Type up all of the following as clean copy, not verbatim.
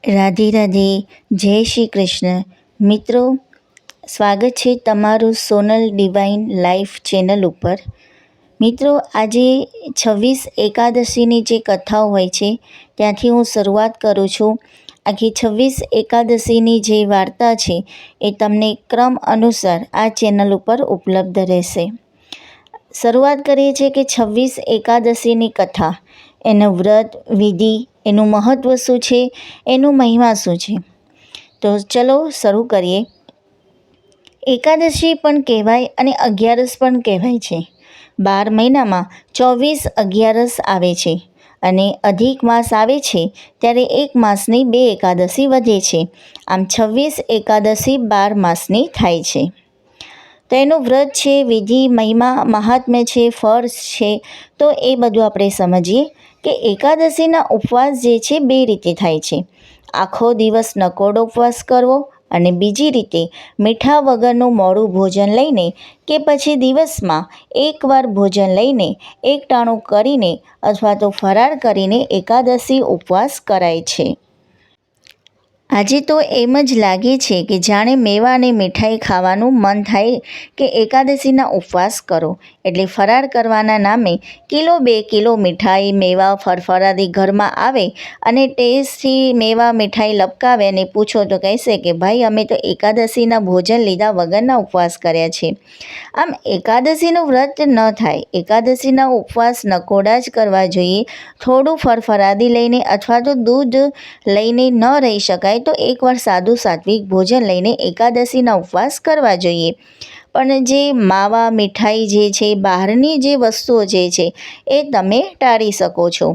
રાધે રાધે, જય શ્રી કૃષ્ણ. મિત્રો, સ્વાગત છે તમારું સોનલ ડિવાઇન લાઈફ ચેનલ ઉપર. મિત્રો, આજે 26 એકાદશીની જે કથાઓ હોય છે ત્યાંથી હું શરૂઆત કરું છું. આખી 26 એકાદશીની જે વાર્તા છે એ તમને ક્રમ અનુસાર આ ચેનલ ઉપર ઉપલબ્ધ રહેશે. શરૂઆત કરીએ છીએ કે 26 એકાદશીની કથા, એનું વ્રત વિધિ, એનું મહત્ત્વ શું છે, એનું મહિમા શું છે. તો ચલો શરૂ કરીએ. એકાદશી પણ કહેવાય અને અગિયારસ પણ કહેવાય છે. 12 મહિનામાં 24 અગિયારસ આવે છે અને અધિક માસ આવે છે ત્યારે એક માસની 2 એકાદશી વધે છે. આમ 26 એકાદશી 12 માસની થાય છે. તો એનું વ્રત છે, વિધિ, મહિમા, મહાત્મ્ય છે, ફળ છે. તો એ બધું આપણે સમજીએ કે એકાદશીના ઉપવાસ જે છે 2 રીતે થાય છે. આખો દિવસ નકોરડો ઉપવાસ કરવો અને બીજી રીતે મીઠા વગરનું મોડું ભોજન લઈને કે પછી દિવસમાં એકવાર ભોજન લઈને એકટાણું કરીને અથવા તો ફરાળ કરીને એકાદશી ઉપવાસ કરાય છે. આજે તો એમ જ લાગે છે કે જાણે મેવા અને મીઠાઈ ખાવાનું મન થાય કે એકાદશીના ઉપવાસ કરો એટલે ફરાળ કરવાના નામે કિલો 2 કિલો મીઠાઈ, મેવા, ફરફરાદી ઘરમાં આવે અને ટેસ્ટથી મેવા મીઠાઈ લપકાવે અને પૂછો તો કહેશે કે ભાઈ અમે તો એકાદશીના ભોજન લીધા વગરના ઉપવાસ કર્યા છે. આમ એકાદશીનું વ્રત ન થાય. એકાદશીના ઉપવાસ નકોરડા જ કરવા જોઈએ. થોડું ફરફરાદી લઈને અથવા તો દૂધ લઈને ન રહી શકાય તો એકવાર સાદું સાત્વિક ભોજન લઈને એકાદશીના ઉપવાસ કરવા જોઈએ. પણ જે માવા મીઠાઈ જે છે, બહારની જે વસ્તુઓ જે છે એ તમે ટાળી શકો છો.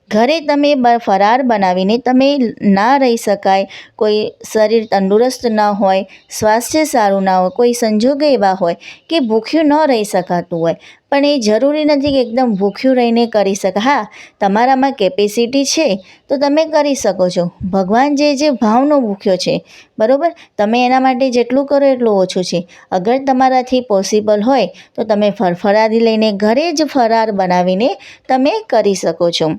ઘરે તમે ફરાળ બનાવીને તમે ના રહી શકાય, કોઈ શરીર તંદુરસ્ત ન હોય, સ્વાસ્થ્ય સારું ના હોય, કોઈ સંજોગો એવા હોય કે ભૂખ્યું ન રહી શકાતું હોય, પણ એ જરૂરી નથી કે એકદમ ભૂખ્યું રહીને કરી શકે. હા, તમારામાં કેપેસિટી છે તો તમે કરી શકો છો. ભગવાન જે ભાવનો ભૂખ્યો છે, બરાબર, તમે એના માટે જેટલું કરો એટલું ઓછું છે. અગર તમારાથી પોસિબલ હોય તો તમે ફરફરાદી લઈને ઘરે જ ફરાળ બનાવીને તમે કરી શકો છો.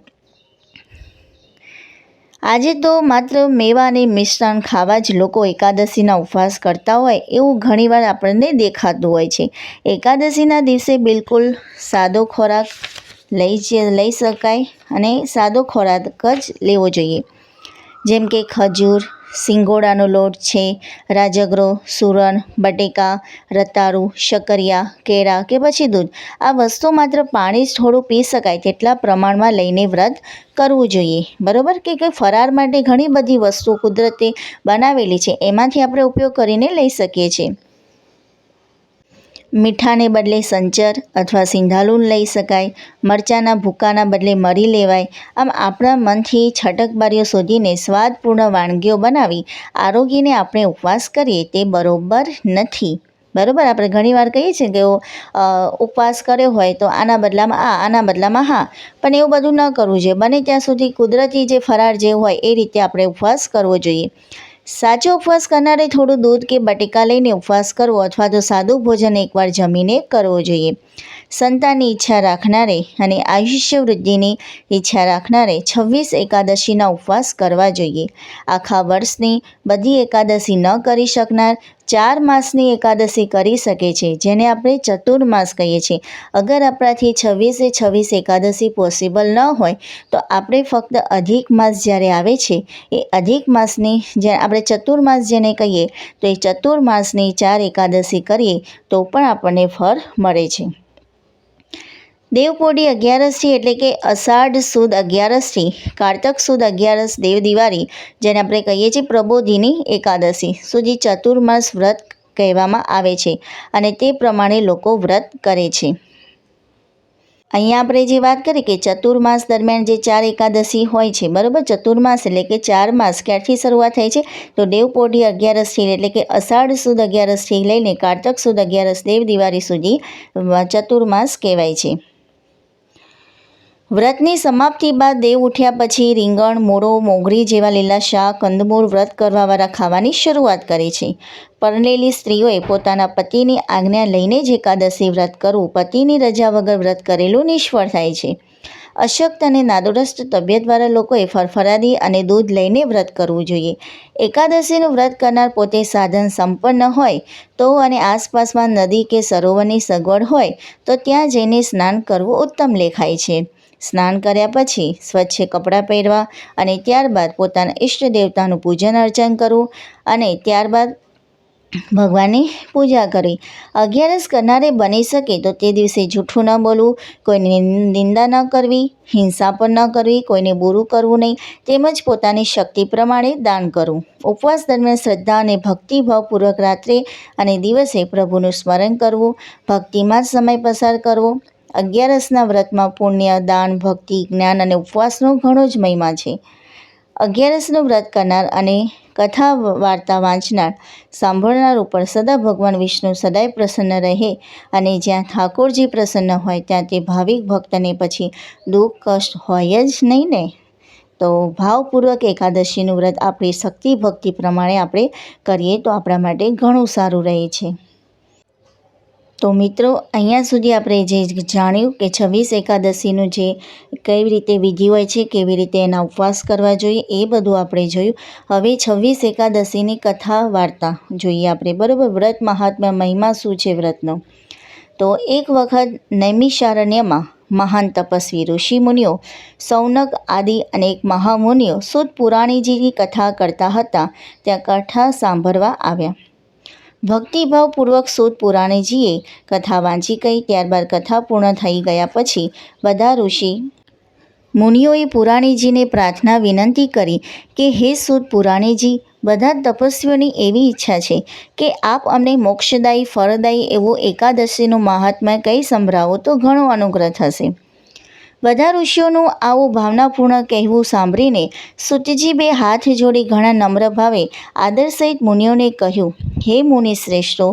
આજે તો માત્ર મેવા અને મિષ્ટાન ખાવા જ લોકો એકાદશીના ઉપવાસ કરતા હોય એવું ઘણીવાર આપણને દેખાતું હોય છે. એકાદશીના દિવસે બિલકુલ સાદો ખોરાક લઈ શકાય અને સાદો ખોરાક જ લેવો જોઈએ. જેમ કે ખજૂર, સિંગોડાનો લોટ છે, રાજગરો, સુરણ, બટેકા, રતાળું, શક્કરિયા, કેળા કે પછી દૂધ. આ વસ્તુ માત્ર પાણી જ થોડું પી શકાય તેટલા પ્રમાણમાં લઈને વ્રત કરવું જોઈએ. બરાબર કે ફરાળ માટે ઘણી બધી વસ્તુઓ કુદરતે બનાવેલી છે, એમાંથી આપણે ઉપયોગ કરીને લઈ શકીએ છીએ. મીઠાને બદલે સંચર અથવા સિંધાલું લઈ શકાય. મરચાંના ભૂકાના બદલે મરી લેવાય. આમ આપણા મનથી છટકબારીઓ શોધીને સ્વાદપૂર્ણ વાનગીઓ બનાવી આરોગીને આપણે ઉપવાસ કરીએ તે બરોબર નથી. બરાબર, આપણે ઘણીવાર કહીએ છીએ કે ઉપવાસ કર્યો હોય તો આના બદલામાં આના બદલામાં હા, પણ એવું બધું ન કરવું જોઈએ. બને ત્યાં સુધી કુદરતી જે ફરાળ જે હોય એ રીતે આપણે ઉપવાસ કરવો જોઈએ. સાચો ઉપવાસ કરનારે થોડું દૂધ કે બટેકા લઈને ઉપવાસ કરવો અથવા તો સાદું ભોજન એકવાર જમીને કરવો જોઈએ. સંતાનની ઈચ્છા રાખનારે અને આયુષ્ય વૃદ્ધિની ઈચ્છા રાખનારે 26 એકાદશીના ઉપવાસ કરવા જોઈએ. આખા વર્ષની બધી એકાદશી ન કરી શકનાર 4 માસની એકાદશી કરી શકે છે, જેને આપણે ચતુર્માસ કહીએ છીએ. અગર આપણાથી 26 એકાદશી પોસિબલ ન હોય તો આપણે ફક્ત અધિક માસ જ્યારે આવે છે એ અધિક માસની જે આપણે ચતુર્માસ જેને કહીએ તો એ ચતુર્માસની 4 એકાદશી કરીએ તો પણ આપણને ફળ મળે છે. દેવપોઢી અગિયારસથી એટલે કે અષાઢ સુદ અગિયારસથી કારતક સુદ અગિયારસ દેવ દિવાળી જેને આપણે કહીએ છીએ પ્રબોધિની એકાદશી સુધી ચતુર્માસ વ્રત કહેવામાં આવે છે અને તે પ્રમાણે લોકો વ્રત કરે છે. અહીંયા આપણે જે વાત કરી કે ચતુર્માસ દરમિયાન જે 4 એકાદશી હોય છે, બરાબર, ચતુર્માસ એટલે કે 4 માસ ક્યારથી શરૂઆત થાય છે તો દેવપોઢી અગિયારસથી એટલે કે અષાઢ સુદ અગિયારસથી લઈને કારતક સુદ અગિયારસ દેવ દિવાળી સુધી ચતુર્માસ કહેવાય છે. વ્રતની સમાપ્તિ બાદ દેવ ઉઠ્યા પછી રીંગણ, મૂળો, મોગરી જેવા લીલા શાક, કંદમૂળ વ્રત કરવાવાળા ખાવાની શરૂઆત કરે છે. પરણેલી સ્ત્રીઓએ પોતાના પતિની આજ્ઞા લઈને જ એકાદશી વ્રત કરવું. પતિની રજા વગર વ્રત કરેલું નિષ્ફળ થાય છે. અશક્ત અને નાદુરસ્ત તબિયતવાળા લોકોએ ફરફરાદી અને દૂધ લઈને વ્રત કરવું જોઈએ. એકાદશીનું વ્રત કરનાર પોતે સાધન સંપન્ન હોય તો અને આસપાસમાં નદી કે સરોવરની સગવડ હોય તો ત્યાં જઈને સ્નાન કરવું ઉત્તમ લેખાય છે. સ્નાન કર્યા પછી સ્વચ્છ કપડાં પહેરવા અને ત્યારબાદ પોતાના ઈષ્ટ દેવતાનું પૂજન અર્ચન કરવું અને ત્યારબાદ ભગવાનની પૂજા કરવી. અગિયારસ કરનારે બની શકે તો તે દિવસે જૂઠું ન બોલવું, કોઈની નિંદા ન કરવી, હિંસા પણ ન કરવી, કોઈને બુરું કરવું નહીં, તેમજ પોતાની શક્તિ પ્રમાણે દાન કરવું. ઉપવાસ દરમિયાન શ્રદ્ધા અને ભક્તિભાવપૂર્વક રાત્રે અને દિવસે પ્રભુનું સ્મરણ કરવું, ભક્તિમાં જ સમય પસાર કરવો. અગિયારસના વ્રતમાં પુણ્ય, દાન, ભક્તિ, જ્ઞાન અને ઉપવાસનો ઘણો જ મહિમા છે. અગિયારસનું વ્રત કરનાર અને કથા વાર્તા વાંચનાર, સાંભળનાર ઉપર સદા ભગવાન વિષ્ણુ સદાય પ્રસન્ન રહે અને જ્યાં ઠાકોરજી પ્રસન્ન હોય ત્યાં તે ભાવિક ભક્તને પછી દુઃખ કષ્ટ હોય જ નહીં ને. તો ભાવપૂર્વક એકાદશીનું વ્રત આપણી શક્તિ ભક્તિ પ્રમાણે આપણે કરીએ તો આપણા માટે ઘણું સારું રહે છે. તો મિત્રો, અહીંયા સુધી આપણે જે જાણ્યું કે 26 એકાદશીનું જે કઈ રીતે વિધિ હોય છે, કેવી રીતે એના ઉપવાસ કરવા જોઈએ, એ બધું આપણે જોયું. હવે 26 એકાદશીની કથા વાર્તા જોઈએ આપણે, બરાબર. વ્રત મહાત્મ્ય, મહિમા શું છે વ્રતનો. તો એક વખત નૈમિષારણ્યમાં મહાન તપસ્વી ઋષિમુનિઓ સૌનક આદિ અનેક મહામુનિઓ સુત પુરાણીજીની કથા કરતા હતા. ત્યાં કથા સાંભળવા આવ્યા. ભક્તિભાવપૂર્વક સુત પુરાણીજીએ કથા વાંચી ગઈ. ત્યારબાદ કથા પૂર્ણ થઈ ગયા પછી બધા ઋષિ મુનિઓએ પુરાણીજીને પ્રાર્થના વિનંતી કરી કે હે સુત પુરાણીજી, બધા તપસ્વીઓની એવી ઈચ્છા છે કે આપ અમને મોક્ષદાયી ફળદાયી એવું એકાદશીનું મહાત્મ્ય કહી સંભળાવો તો ઘણો અનુગ્રહ થશે. બધા ઋષિઓનું આવું ભાવનાપૂર્ણ કહેવું સાંભળીને સુતજી બે હાથ જોડી ઘણા નમ્ર ભાવે આદર સહિત મુનિઓને કહ્યું, હે મુનિ શ્રેષ્ઠો,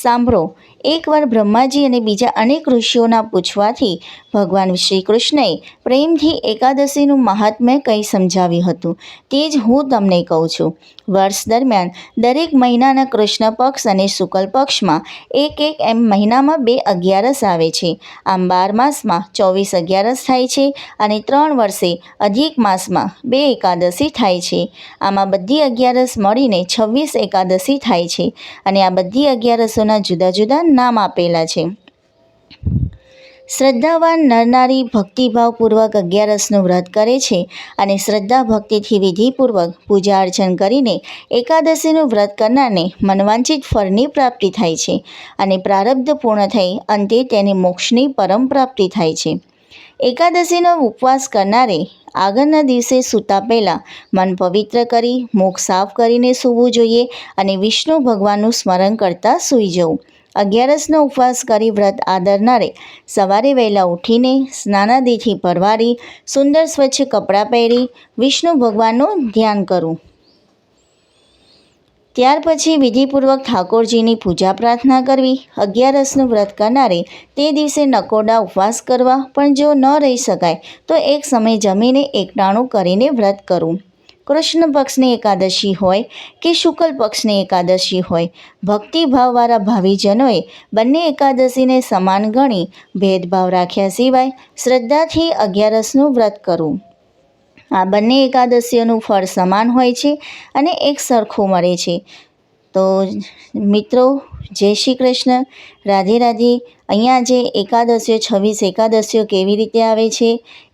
સાંભળો. એકવાર બ્રહ્માજી અને બીજા અનેક ઋષિઓના પૂછવાથી ભગવાન શ્રી કૃષ્ણએ પ્રેમથી એકાદશીનું મહાત્મ્ય કંઈ સમજાવ્યું હતું. તે જ હું તમને કહું છું. વર્ષ દરમિયાન દરેક મહિનાના કૃષ્ણ પક્ષ અને શુક્લ પક્ષમાં એક એમ મહિનામાં 2 અગિયારસ આવે છે. આમ 12 માસમાં 24 અગિયારસ થાય છે અને 3 વર્ષે અધિક માસમાં 2 એકાદશી થાય છે. આમાં બધી અગિયારસ મળીને 26 એકાદશી થાય છે અને આ બધી અગિયારસોના જુદા જુદા નામ આપેલા છે. શ્રદ્ધાવાન નરનારી ભક્તિભાવપૂર્વક અગિયારસનું વ્રત કરે છે અને શ્રદ્ધા ભક્તિથી વિધિપૂર્વક પૂજા અર્ચન કરીને એકાદશીનું વ્રત કરનારને મનવાંછિત ફળની પ્રાપ્તિ થાય છે અને પ્રારબ્ધ પૂર્ણ થઈ અંતે તેને મોક્ષની પરમ પ્રાપ્તિ થાય છે. એકાદશીનો ઉપવાસ કરનારે આગળના દિવસે સૂતા પહેલાં મન પવિત્ર કરી મુખ સાફ કરીને સૂવું જોઈએ અને વિષ્ણુ ભગવાનનું સ્મરણ કરતાં સૂઈ જવું. અગિયારસનો ઉપવાસ કરી વ્રત આદરનારે સવારે વહેલા ઉઠીને સ્નાનાદિથી પરવારી સુંદર સ્વચ્છ કપડાં પહેરી વિષ્ણુ ભગવાનનું ધ્યાન કરવું. ત્યાર પછી વિધિપૂર્વક ઠાકોરજીની પૂજા પ્રાર્થના કરવી. અગિયારસનું વ્રત કરનારે તે દિવસે નકોરડા ઉપવાસ કરવા, પણ જો ન રહી શકાય તો એક સમય જમીને એકટાણું કરીને વ્રત કરવું. કૃષ્ણ પક્ષની એકાદશી હોય કે શુક્લ પક્ષની એકાદશી હોય, ભક્તિભાવવાળા ભાવિજનોએ બંને એકાદશીને સમાન ગણી ભેદભાવ રાખ્યા સિવાય શ્રદ્ધાથી અગિયારસનું વ્રત કરવું. આ બંને એકાદશીઓનું ફળ સમાન હોય છે અને એક સરખું મળે છે. તો મિત્રો, જય શ્રી કૃષ્ણ, રાધે રાધે. અહીંયા જે એકાદશીઓ 26 એકાદશીઓ કેવી રીતે આવે છે,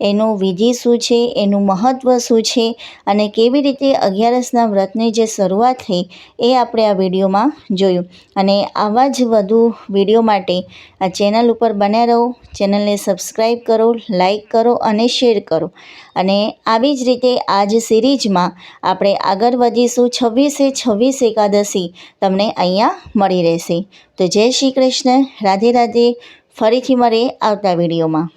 એનું વિધિ શું છે, એનું મહત્ત્વ શું છે અને કેવી રીતે અગિયારસના વ્રતની જે શરૂઆત થઈ એ આપણે આ વિડીયોમાં જોયું. અને આવા જ વધુ વિડીયો માટે આ ચેનલ ઉપર બન્યા રહો. ચેનલને સબસ્ક્રાઈબ કરો, લાઈક કરો અને શેર કરો. અને આવી જ રીતે આ જ સિરીઝમાં આપણે આગળ વધીશું. 26 એકાદશી તમને અહીંયા મળી રહેશે. તો જય શ્રી કૃષ્ણ, રાધે રાધે. ફરીથી મળીએ આવતા વિડીયોમાં.